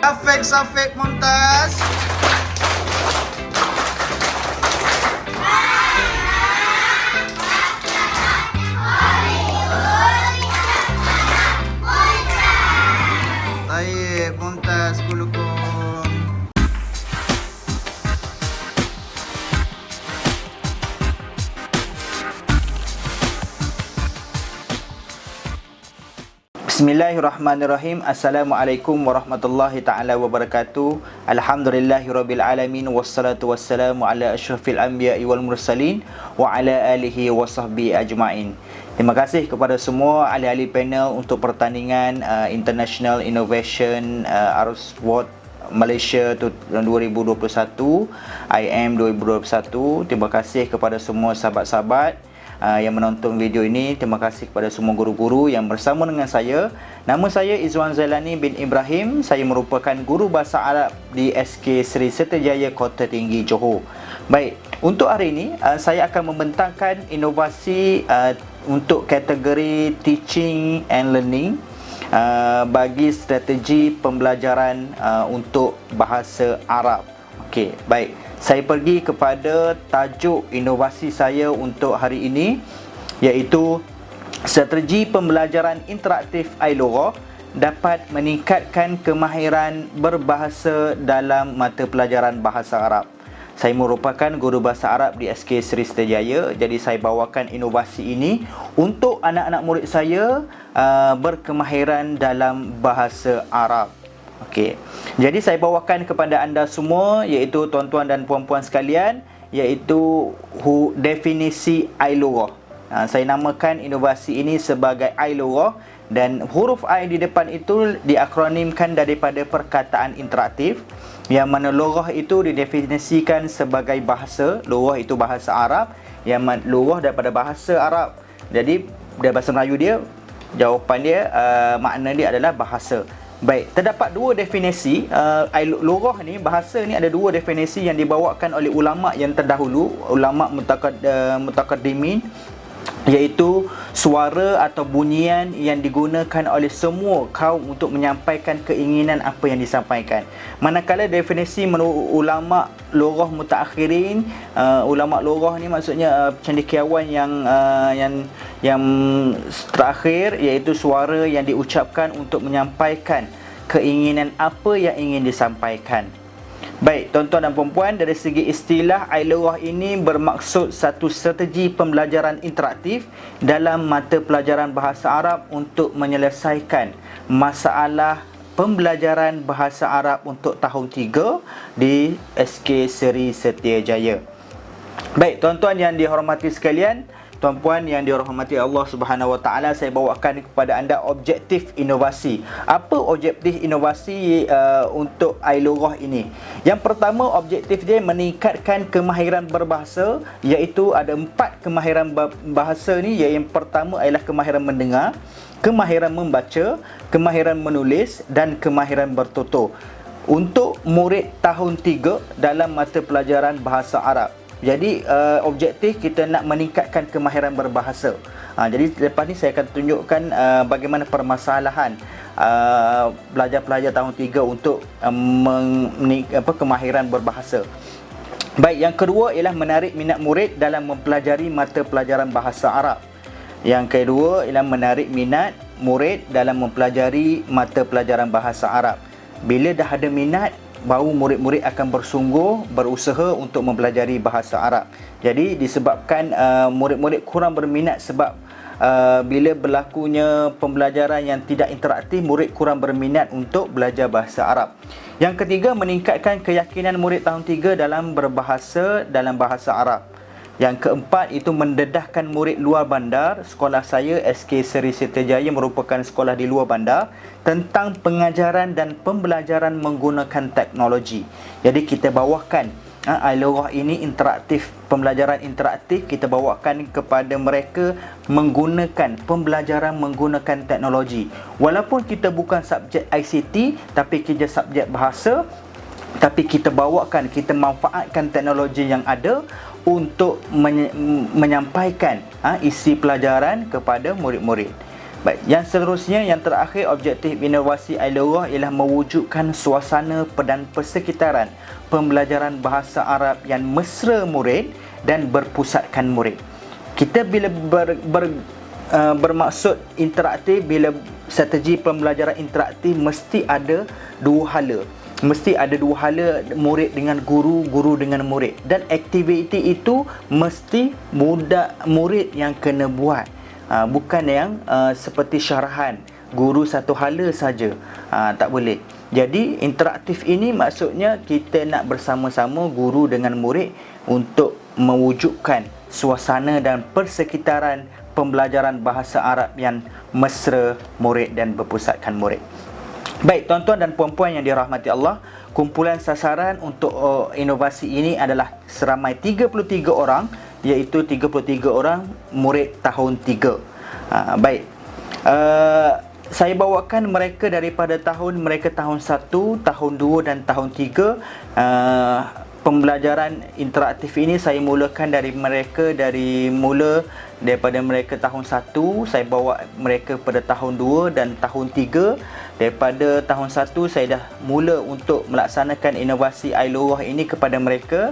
Safek Mumtaz. Baik, Mumtaz kulukum. Bismillahirrahmanirrahim. Assalamualaikum warahmatullahi taala wabarakatuh. Alhamdulillahirabbil alamin wassalatu wassalamu ala asyrafil anbiya'i wal mursalin wa ala alihi wa sahbihi ajmain. Terima kasih kepada semua ahli-ahli panel untuk pertandingan International Innovation Arus World Malaysia 2021 IM 2021. Terima kasih kepada semua sahabat-sahabat yang menonton video ini. Terima kasih kepada semua guru-guru yang bersama dengan saya. Nama saya Izwan Zailani bin Ibrahim. Saya merupakan guru bahasa Arab di SK Seri Seterjaya Kota Tinggi Johor. Baik, untuk hari ini saya akan membentangkan inovasi untuk kategori teaching and learning bagi strategi pembelajaran untuk bahasa Arab. Okey, baik. Saya pergi kepada tajuk inovasi saya untuk hari ini, iaitu strategi pembelajaran interaktif iLoghah dapat meningkatkan kemahiran berbahasa dalam mata pelajaran bahasa Arab. Saya merupakan guru bahasa Arab di SK Seri Seterjaya, jadi saya bawakan inovasi ini untuk anak-anak murid saya berkemahiran dalam bahasa Arab. Okey. Jadi saya bawakan kepada anda semua, iaitu tuan-tuan dan puan-puan sekalian, iaitu definisi iLoghah. Saya namakan inovasi ini sebagai iLoghah, dan huruf I di depan itu diakronimkan daripada perkataan interaktif, yang mana loghah itu didefinisikan sebagai bahasa. Loghah itu bahasa Arab, yang mana loghah daripada bahasa Arab. Jadi dari bahasa Melayu dia, jawapan dia, makna dia adalah bahasa. Baik, terdapat dua definisi loghah ni, bahasa ni ada dua definisi yang dibawakan oleh ulama yang terdahulu, ulama mutakaddimin, iaitu suara atau bunyian yang digunakan oleh semua kaum untuk menyampaikan keinginan apa yang disampaikan. Manakala definisi menurut ulama loghah mutaakhirin, ulama loghah ni maksudnya cendekiawan yang terakhir, iaitu suara yang diucapkan untuk menyampaikan keinginan apa yang ingin disampaikan. Baik, tuan-tuan dan puan-puan, dari segi istilah iLoghah ini bermaksud satu strategi pembelajaran interaktif dalam mata pelajaran bahasa Arab untuk menyelesaikan masalah pembelajaran bahasa Arab untuk tahun 3 di SK Seri Seterjaya. Baik, tuan-tuan yang dihormati sekalian, tuan-puan yang dirahmati Allah Subhanahu Wa Taala, saya bawakan kepada anda objektif inovasi. Apa objektif inovasi untuk iLoghah ini? Yang pertama, objektif dia meningkatkan kemahiran berbahasa, iaitu ada 4 kemahiran bahasa ni. Yang pertama ialah kemahiran mendengar, kemahiran membaca, kemahiran menulis dan kemahiran bertutur untuk murid tahun 3 dalam mata pelajaran bahasa Arab. Jadi objektif kita nak meningkatkan kemahiran berbahasa. Jadi lepas ni saya akan tunjukkan bagaimana permasalahan pelajar-pelajar tahun 3 untuk kemahiran berbahasa. Baik, yang kedua ialah menarik minat murid dalam mempelajari mata pelajaran bahasa Arab. Yang kedua ialah menarik minat murid dalam mempelajari mata pelajaran bahasa Arab. Bila dah ada minat, baru murid-murid akan berusaha untuk mempelajari bahasa Arab. Jadi disebabkan murid-murid kurang berminat sebab bila berlakunya pembelajaran yang tidak interaktif, murid kurang berminat untuk belajar bahasa Arab. Yang ketiga, meningkatkan keyakinan murid tahun 3 dalam berbahasa dalam bahasa Arab. Yang keempat, itu mendedahkan murid luar bandar. Sekolah saya SK Seri Seterjaya merupakan sekolah di luar bandar, tentang pengajaran dan pembelajaran menggunakan teknologi. Jadi kita bawakan iLoghah ini interaktif, pembelajaran interaktif kita bawakan kepada mereka menggunakan pembelajaran menggunakan teknologi. Walaupun kita bukan subjek ICT, tapi kita subjek bahasa, tapi kita bawakan, kita manfaatkan teknologi yang ada untuk menyampaikan isi pelajaran kepada murid-murid. Baik, yang seterusnya, yang terakhir, objektif inovasi Ailoah ialah mewujudkan suasana dan persekitaran pembelajaran bahasa Arab yang mesra murid dan berpusatkan murid. Kita bila bermaksud interaktif, bila strategi pembelajaran interaktif, mesti ada dua hala. Mesti ada dua hala, murid dengan guru, guru dengan murid. Dan aktiviti itu mesti murid yang kena buat. Bukan yang seperti syarahan guru satu hala saja. Tak boleh. Jadi interaktif ini maksudnya kita nak bersama-sama guru dengan murid untuk mewujudkan suasana dan persekitaran pembelajaran bahasa Arab yang mesra murid dan berpusatkan murid. Baik, tuan-tuan dan puan-puan yang dirahmati Allah, kumpulan sasaran untuk inovasi ini adalah seramai 33 orang, iaitu 33 orang murid tahun 3. Baik, saya bawakan mereka daripada tahun 1, tahun 2 dan tahun 3. Pembelajaran interaktif ini saya mulakan daripada mereka tahun 1, saya bawa mereka pada tahun 2 dan tahun 3. Daripada tahun 1 saya dah mula untuk melaksanakan inovasi Ailoah ini kepada mereka,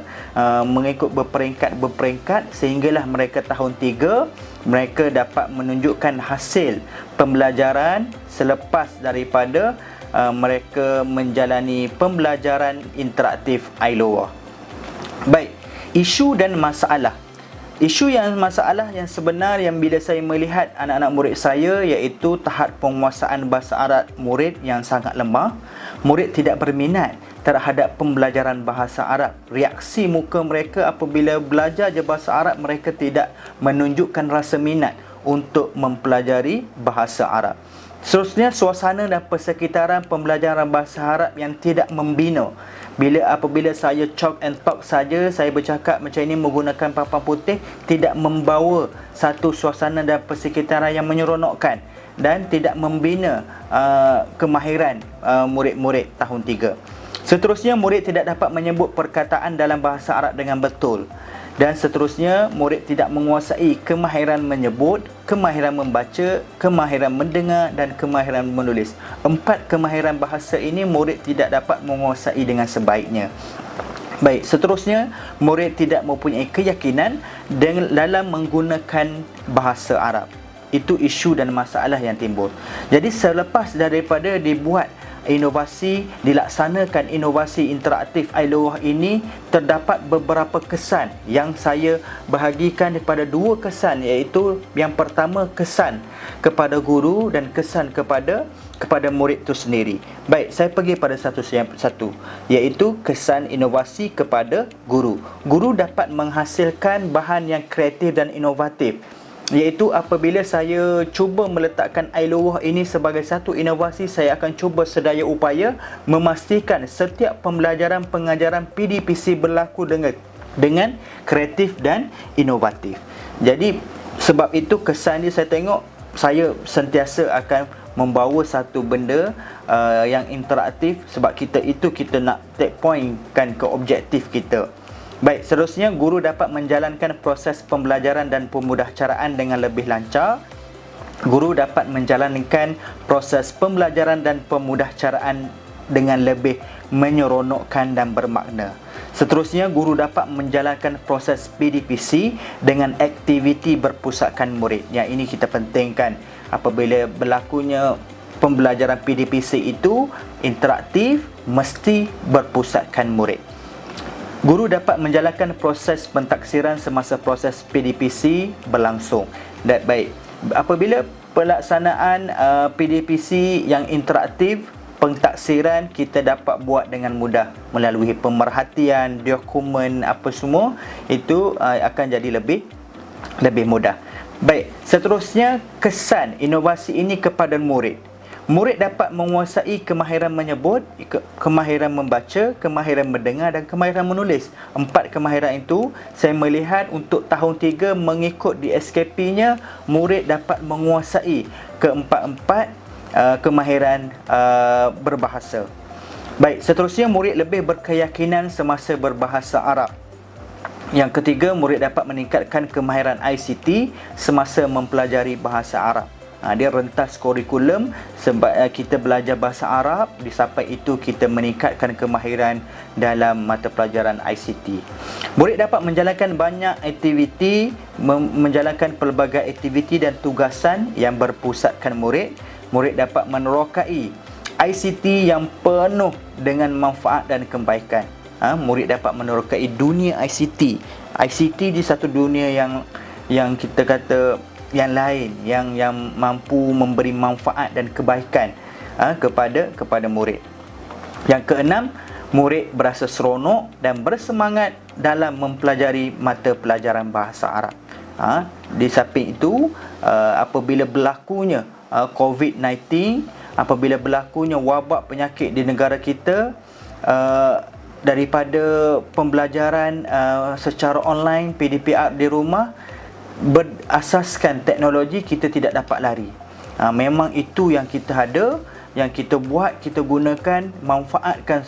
mengikut berperingkat sehinggalah mereka tahun 3 mereka dapat menunjukkan hasil pembelajaran selepas daripada mereka menjalani pembelajaran interaktif Ailoah. Baik, isu dan masalah. Masalah yang sebenar yang bila saya melihat anak-anak murid saya, iaitu tahap penguasaan bahasa Arab murid yang sangat lemah. Murid tidak berminat terhadap pembelajaran bahasa Arab. Reaksi muka mereka apabila belajar je bahasa Arab, mereka tidak menunjukkan rasa minat untuk mempelajari bahasa Arab. Seterusnya, suasana dan persekitaran pembelajaran bahasa Arab yang tidak membina. Apabila saya chalk and talk saja, saya bercakap macam ini menggunakan papan putih, tidak membawa satu suasana dan persekitaran yang menyeronokkan dan tidak membina kemahiran murid-murid tahun 3. Seterusnya, murid tidak dapat menyebut perkataan dalam bahasa Arab dengan betul. Dan seterusnya, murid tidak menguasai kemahiran menyebut, kemahiran membaca, kemahiran mendengar dan kemahiran menulis. 4 kemahiran bahasa ini murid tidak dapat menguasai dengan sebaiknya. Baik, seterusnya, murid tidak mempunyai keyakinan dalam menggunakan bahasa Arab. Itu isu dan masalah yang timbul. Jadi selepas daripada dilaksanakan inovasi interaktif Ailoah ini, terdapat beberapa kesan yang saya bahagikan kepada 2 kesan, iaitu yang pertama kesan kepada guru dan kesan kepada murid itu sendiri. Baik, saya pergi pada satu, iaitu kesan inovasi kepada guru. Guru dapat menghasilkan bahan yang kreatif dan inovatif, iaitu apabila saya cuba meletakkan Ailoah ini sebagai satu inovasi, saya akan cuba sedaya upaya memastikan setiap pembelajaran pengajaran PDPC berlaku dengan kreatif dan inovatif. Jadi sebab itu kesan ini saya tengok, saya sentiasa akan membawa satu benda yang interaktif, sebab kita nak take point kan ke objektif kita. Baik, seterusnya, guru dapat menjalankan proses pembelajaran dan pemudahcaraan dengan lebih lancar. Guru dapat menjalankan proses pembelajaran dan pemudahcaraan dengan lebih menyeronokkan dan bermakna. Seterusnya, guru dapat menjalankan proses PDPC dengan aktiviti berpusatkan murid. Yang ini kita pentingkan apabila berlakunya pembelajaran PDPC itu interaktif, mesti berpusatkan murid. Guru dapat menjalankan proses pentaksiran semasa proses PDPC berlangsung. Dan baik, apabila pelaksanaan PDPC yang interaktif, pentaksiran kita dapat buat dengan mudah melalui pemerhatian, dokumen, apa semua, itu akan jadi lebih mudah. Baik, seterusnya, kesan inovasi ini kepada murid. Murid dapat menguasai kemahiran menyebut, kemahiran membaca, kemahiran mendengar dan kemahiran menulis. 4 kemahiran itu saya melihat untuk tahun 3 mengikut di SKP-nya, murid dapat menguasai keempat-empat kemahiran berbahasa. Baik, seterusnya, murid lebih berkeyakinan semasa berbahasa Arab. Yang ketiga, murid dapat meningkatkan kemahiran ICT semasa mempelajari bahasa Arab. Dia rentas kurikulum sebab kita belajar bahasa Arab, sampai itu kita meningkatkan kemahiran dalam mata pelajaran ICT. Murid dapat menjalankan banyak aktiviti, menjalankan pelbagai aktiviti dan tugasan yang berpusatkan murid. Murid dapat menerokai ICT yang penuh dengan manfaat dan kebaikan. Murid dapat menerokai dunia ICT. ICT di satu dunia yang kita kata yang lain, yang mampu memberi manfaat dan kebaikan kepada murid. Yang keenam, murid berasa seronok dan bersemangat dalam mempelajari mata pelajaran bahasa Arab. Di samping itu, apabila berlakunya COVID-19, apabila berlakunya wabak penyakit di negara kita, daripada pembelajaran secara online PDPR di rumah, berasaskan teknologi, kita tidak dapat lari. Memang itu yang kita ada, yang kita buat, kita gunakan, manfaatkan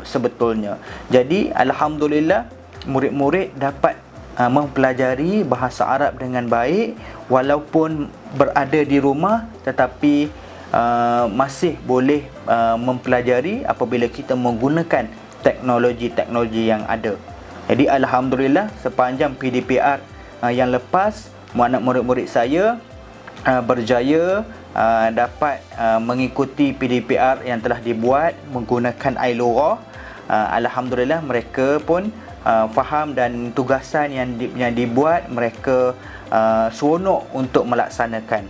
sebetulnya. Jadi alhamdulillah, murid-murid dapat mempelajari bahasa Arab dengan baik walaupun berada di rumah, tetapi masih boleh mempelajari apabila kita menggunakan teknologi-teknologi yang ada. Jadi alhamdulillah, sepanjang PDPR yang lepas, anak murid-murid saya berjaya dapat mengikuti PDPR yang telah dibuat menggunakan iLughah. Alhamdulillah, mereka pun faham dan tugasan yang dibuat, mereka seronok untuk melaksanakan.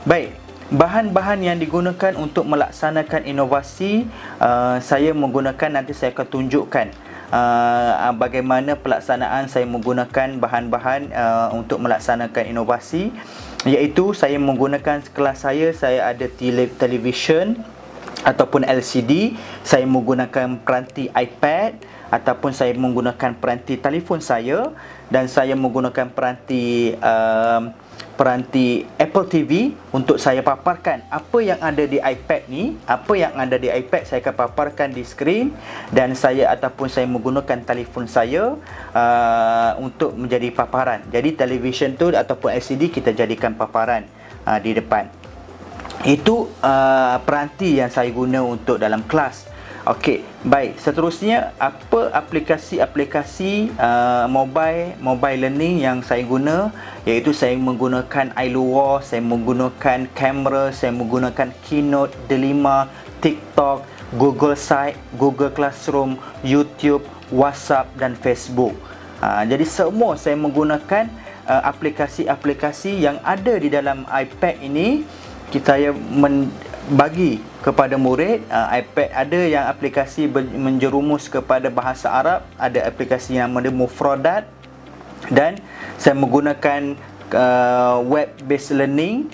Baik, bahan-bahan yang digunakan untuk melaksanakan inovasi, saya menggunakan, nanti saya akan tunjukkan bagaimana pelaksanaan saya menggunakan bahan-bahan untuk melaksanakan inovasi, iaitu saya menggunakan kelas saya ada televisyen ataupun LCD, saya menggunakan peranti iPad ataupun saya menggunakan peranti telefon saya, dan saya menggunakan peranti Apple TV untuk saya paparkan apa yang ada di iPad ni. Apa yang ada di iPad saya akan paparkan di skrin, dan saya menggunakan telefon saya untuk menjadi paparan. Jadi televisyen tu ataupun LCD kita jadikan paparan di depan. Itu peranti yang saya guna untuk dalam kelas. Okey, baik. Seterusnya, apa aplikasi-aplikasi mobile learning yang saya guna, iaitu saya menggunakan iLughah, saya menggunakan kamera, saya menggunakan Keynote, Delima, TikTok, Google Site, Google Classroom, YouTube, WhatsApp dan Facebook. Jadi semua saya menggunakan aplikasi-aplikasi yang ada di dalam iPad ini. Saya bagi kepada murid. iPad ada yang aplikasi menjerumus kepada bahasa Arab, ada aplikasi yang nama Mufradat, dan saya menggunakan web based learning.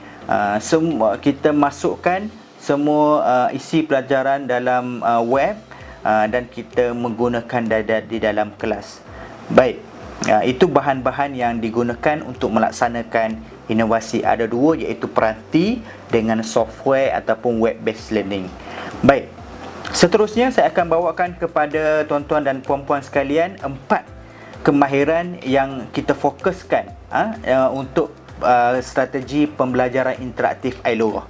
Semua kita masukkan semua isi pelajaran dalam web, dan kita menggunakan di dalam kelas. Baik, itu bahan-bahan yang digunakan untuk melaksanakan inovasi. Ada dua, iaitu peranti dengan software ataupun web based learning. Baik, seterusnya saya akan bawakan kepada tuan-tuan dan puan-puan sekalian 4 kemahiran yang kita fokuskan untuk strategi pembelajaran interaktif iLughah.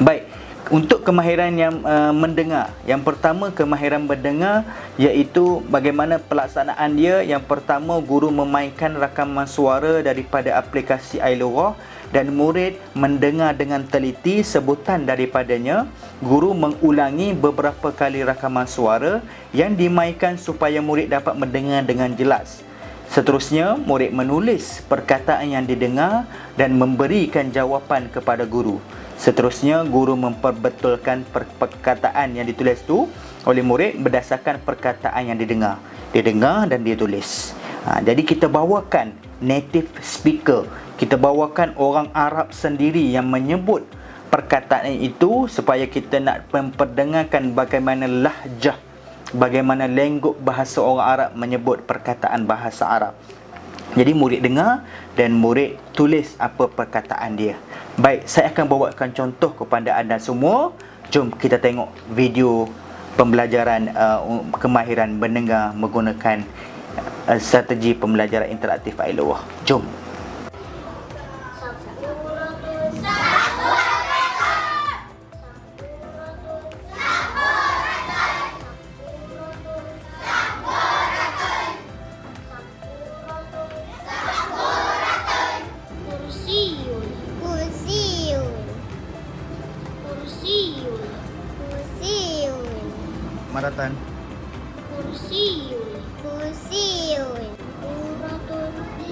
Baik, untuk kemahiran yang mendengar, yang pertama kemahiran mendengar, iaitu bagaimana pelaksanaan dia. Yang pertama, guru memainkan rakaman suara daripada aplikasi iLughah dan murid mendengar dengan teliti sebutan daripadanya. Guru mengulangi beberapa kali rakaman suara yang dimainkan supaya murid dapat mendengar dengan jelas. Seterusnya, murid menulis perkataan yang didengar dan memberikan jawapan kepada guru. Seterusnya, guru memperbetulkan perkataan yang ditulis itu oleh murid berdasarkan perkataan yang didengar. Dia dengar dan dia tulis. Jadi kita bawakan native speaker, kita bawakan orang Arab sendiri yang menyebut perkataan itu, supaya kita nak memperdengarkan bagaimana lahjah, bagaimana lenggok bahasa orang Arab menyebut perkataan bahasa Arab. Jadi murid dengar dan murid tulis apa perkataan dia. Baik, saya akan bawakan contoh kepada anda semua. Jom kita tengok video pembelajaran kemahiran mendengar menggunakan strategi pembelajaran interaktif iLughah. Jom. Maratan. Kursiun. Kursiun.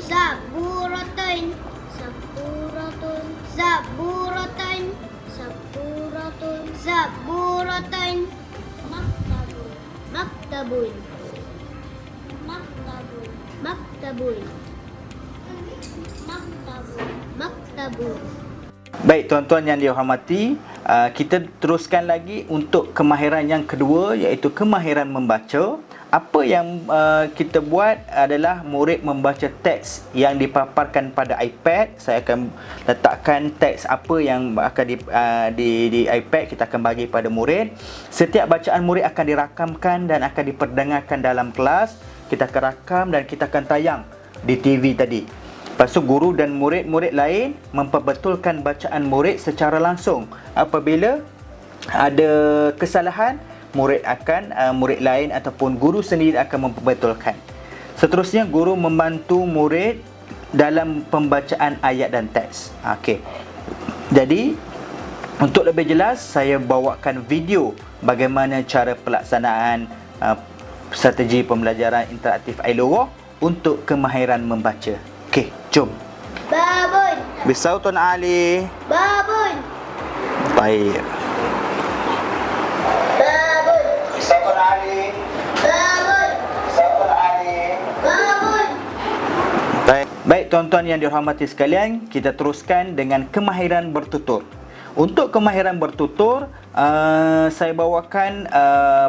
Saburatun. Saburatun. Saburatun. Saburatun. Saburatun. Maktabun. Maktabun. Maktabun. Maktabun. Maktabun. Maktabun. Baik tuan-tuan yang dihormati, kita teruskan lagi untuk kemahiran yang kedua, iaitu kemahiran membaca. Apa yang kita buat adalah murid membaca teks yang dipaparkan pada iPad. Saya akan letakkan teks apa yang akan di iPad, kita akan bagi pada murid. Setiap bacaan murid akan dirakamkan dan akan diperdengarkan dalam kelas. Kita akan rakam dan kita akan tayang di TV tadi. Lepas tu guru dan murid-murid lain memperbetulkan bacaan murid secara langsung. Apabila ada kesalahan, murid lain ataupun guru sendiri akan memperbetulkan. Seterusnya guru membantu murid dalam pembacaan ayat dan teks. Okey. Jadi untuk lebih jelas saya bawakan video bagaimana cara pelaksanaan strategi pembelajaran interaktif Ailowo untuk kemahiran membaca. Okey, jom. Babun. Bisautun Ali. Babun. Baik. Babun. Bisautun Ali. Babun. Bisautun Ali. Babun. Baik tuan-tuan yang dihormati sekalian, kita teruskan dengan kemahiran bertutur. Untuk kemahiran bertutur, saya bawakan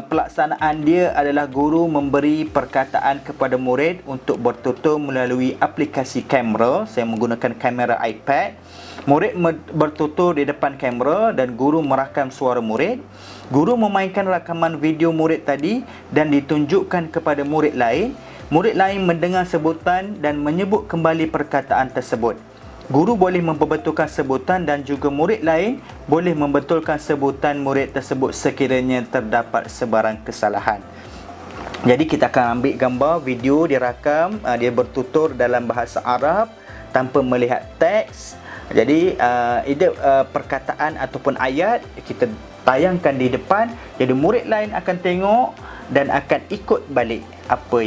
pelaksanaan dia adalah guru memberi perkataan kepada murid untuk bertutur melalui aplikasi kamera. Saya menggunakan kamera iPad. Murid bertutur di depan kamera dan guru merakam suara murid. Guru memainkan rakaman video murid tadi dan ditunjukkan kepada murid lain. Murid lain mendengar sebutan dan menyebut kembali perkataan tersebut. Guru boleh memperbetulkan sebutan dan juga murid lain boleh membetulkan sebutan murid tersebut sekiranya terdapat sebarang kesalahan. Jadi kita akan ambil gambar, video dirakam, dia bertutur dalam bahasa Arab tanpa melihat teks. Jadi perkataan ataupun ayat kita tayangkan di depan. Jadi murid lain akan tengok dan akan ikut balik apa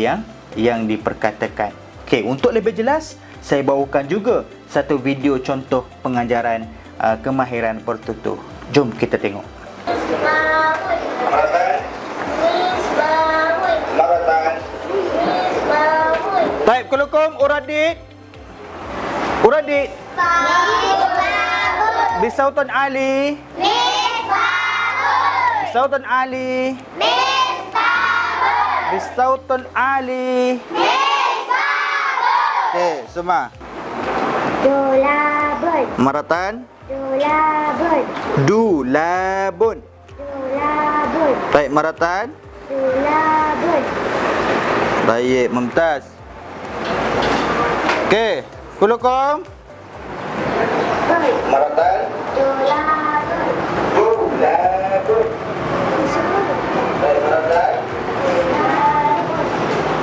yang diperkatakan. Okey, untuk lebih jelas saya bawakan juga satu video contoh pengajaran kemahiran bertutur. Jom kita tengok. Maratan. Maratan. Baik, kulukum uradik. Uradik. Bisautun Ali. Bisautun Ali. Bisautun Ali. Okey, semua. Dulabun. Maratan. Dulabun. Dulabun. Dulabun. Baik, maratan. Dulabun. Baik, mumtaz. Okey, kulukum. Maratan. Dulabun. Dulabun. Baik, maratan.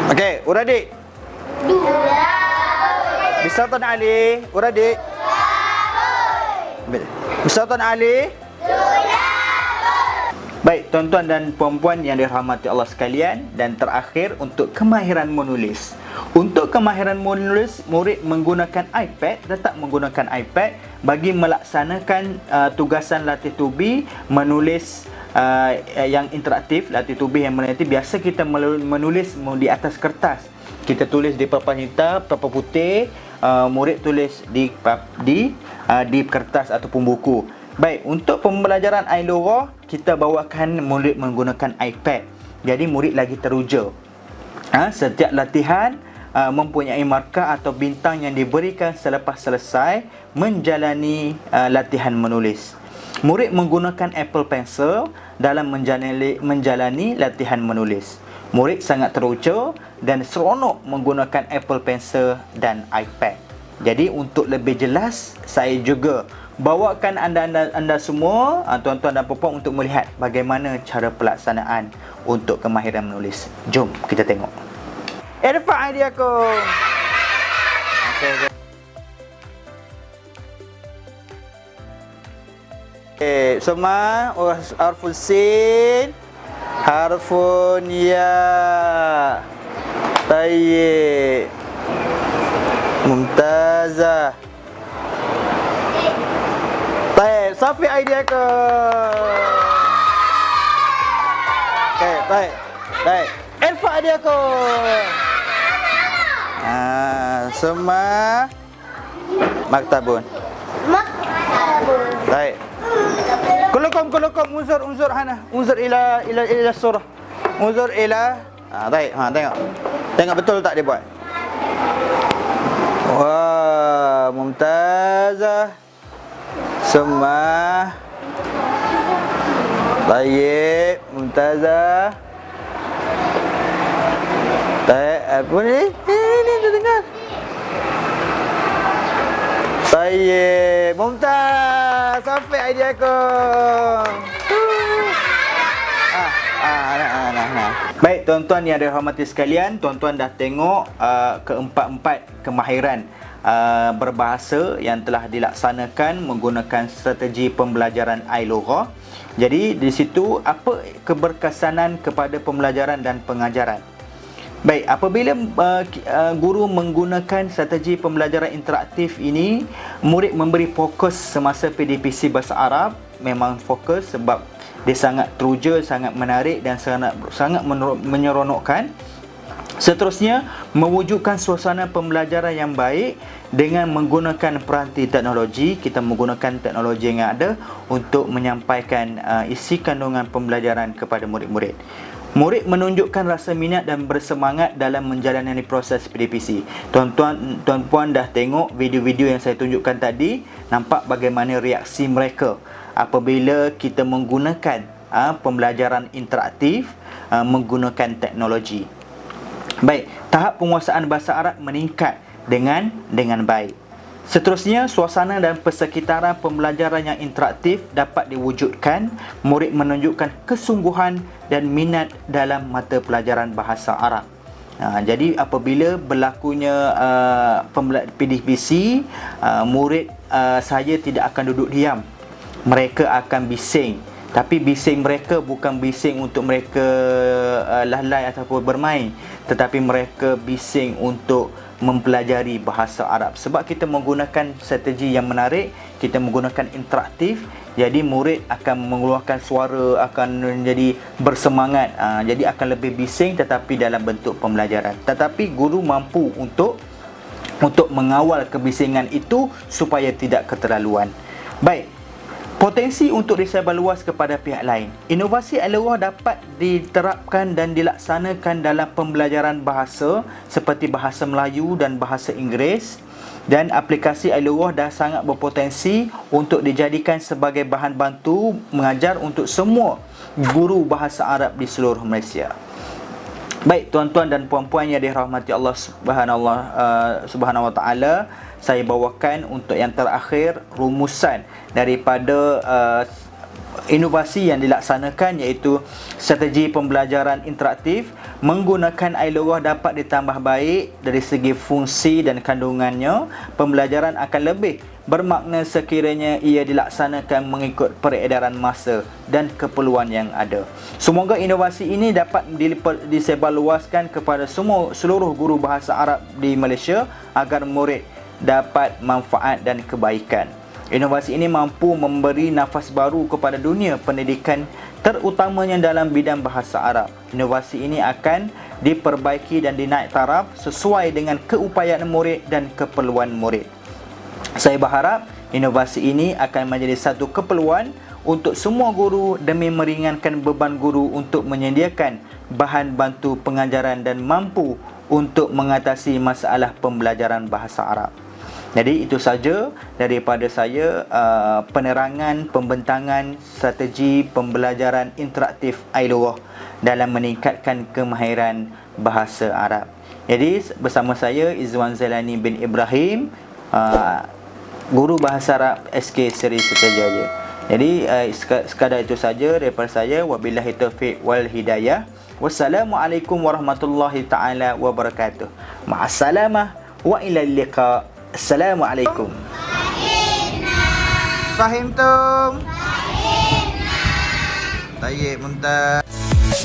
Okey, uradik. Dulabun. Bisautun Ali, uradik. Bisautun Ali. Baik, tuan-tuan dan puan-puan yang dirahmati Allah sekalian, dan terakhir untuk kemahiran menulis. Untuk kemahiran menulis, murid menggunakan iPad, tetap menggunakan iPad bagi melaksanakan tugasan latih tubi menulis yang interaktif. Latih tubi yang interaktif biasa kita menulis di atas kertas. Kita tulis di papan hitam, papan putih, murid tulis di kertas ataupun buku. Baik, untuk pembelajaran Ailowo, kita bawakan murid menggunakan iPad. Jadi murid lagi teruja. Setiap latihan mempunyai markah atau bintang yang diberikan selepas selesai menjalani latihan menulis. Murid menggunakan Apple Pencil dalam menjalani latihan menulis. Murid sangat teruja dan seronok menggunakan Apple Pencil dan iPad. Jadi untuk lebih jelas, saya juga bawakan anda semua, tuan-tuan dan puan-puan, untuk melihat bagaimana cara pelaksanaan untuk kemahiran menulis. Jom kita tengok. Irfa' aidiakum. Okey, semua harful sin. Harfun ya. Tayyib. Mumtazah. Tayyib, Safi aidiakum. Okay, baik. Baik. Irfa aidiakum. Semua maktabun. Maktabun. Baik. Kulukum unzur hana. Unzur ila surah. Unzur ila. Baik. Tengok. Tengok betul tak dia buat? Wah, mumtazah. Semua. Baik, mumtazah. Baik, apa ni? Ini tu dengar. Baik, mumtaz. Sampai idea aku. Baik, tuan-tuan yang dirahmati sekalian, tuan-tuan dah tengok keempat-empat kemahiran berbahasa yang telah dilaksanakan menggunakan strategi pembelajaran Ailughah. Jadi di situ apa keberkesanan kepada pembelajaran dan pengajaran. Baik, apabila guru menggunakan strategi pembelajaran interaktif ini, murid memberi fokus semasa PDPC Bahasa Arab. Memang fokus sebab dia sangat teruja, sangat menarik dan sangat menyeronokkan. Seterusnya, mewujudkan suasana pembelajaran yang baik dengan menggunakan peranti teknologi. Kita menggunakan teknologi yang ada untuk menyampaikan isi kandungan pembelajaran kepada murid-murid. Murid menunjukkan rasa minat dan bersemangat dalam menjalani proses PDPC. Tuan-puan dah tengok video-video yang saya tunjukkan tadi. Nampak bagaimana reaksi mereka apabila kita menggunakan pembelajaran interaktif menggunakan teknologi. Baik, tahap penguasaan bahasa Arab meningkat dengan baik. Seterusnya, suasana dan persekitaran pembelajaran yang interaktif dapat diwujudkan. Murid menunjukkan kesungguhan dan minat dalam mata pelajaran bahasa Arab. Jadi apabila berlakunya PDPC, murid saya tidak akan duduk diam. Mereka akan bising. Tapi bising mereka bukan bising untuk mereka lalai ataupun bermain, tetapi mereka bising untuk mempelajari bahasa Arab. Sebab kita menggunakan strategi yang menarik, kita menggunakan interaktif, jadi murid akan mengeluarkan suara, akan menjadi bersemangat. Jadi akan lebih bising tetapi dalam bentuk pembelajaran. Tetapi guru mampu untuk mengawal kebisingan itu supaya tidak keterlaluan. Baik. Potensi untuk disebar luas kepada pihak lain. Inovasi Ailughah dapat diterapkan dan dilaksanakan dalam pembelajaran bahasa seperti bahasa Melayu dan bahasa Inggeris, dan aplikasi Ailughah dah sangat berpotensi untuk dijadikan sebagai bahan bantu mengajar untuk semua guru bahasa Arab di seluruh Malaysia. Baik, tuan-tuan dan puan-puan yang dirahmati Allah Subhanahu wa taala, saya bawakan untuk yang terakhir rumusan daripada inovasi yang dilaksanakan, iaitu strategi pembelajaran interaktif. Menggunakan Ailughah dapat ditambah baik dari segi fungsi dan kandungannya. Pembelajaran akan lebih bermakna sekiranya ia dilaksanakan mengikut peredaran masa dan keperluan yang ada. Semoga inovasi ini dapat disebarluaskan kepada seluruh guru bahasa Arab di Malaysia agar murid dapat manfaat dan kebaikan. Inovasi ini mampu memberi nafas baru kepada dunia pendidikan, terutamanya dalam bidang bahasa Arab. Inovasi ini akan diperbaiki dan dinaik taraf sesuai dengan keupayaan murid dan keperluan murid. Saya berharap inovasi ini akan menjadi satu keperluan untuk semua guru demi meringankan beban guru untuk menyediakan bahan bantu pengajaran dan mampu untuk mengatasi masalah pembelajaran bahasa Arab. Jadi itu saja daripada saya, penerangan pembentangan strategi pembelajaran interaktif Ailughah dalam meningkatkan kemahiran bahasa Arab. Jadi bersama saya Izwan Zailani bin Ibrahim, guru bahasa Arab SK Seri Sutrajaya. Jadi sekadar itu saja daripada saya. Wabillahi taufiq wal hidayah. Wassalamualaikum warahmatullahi taala wabarakatuh. Ma'assalamah wa ilal liqa. Assalamualaikum. Fahimtum? Fahimna. Tayyib, mumtaz.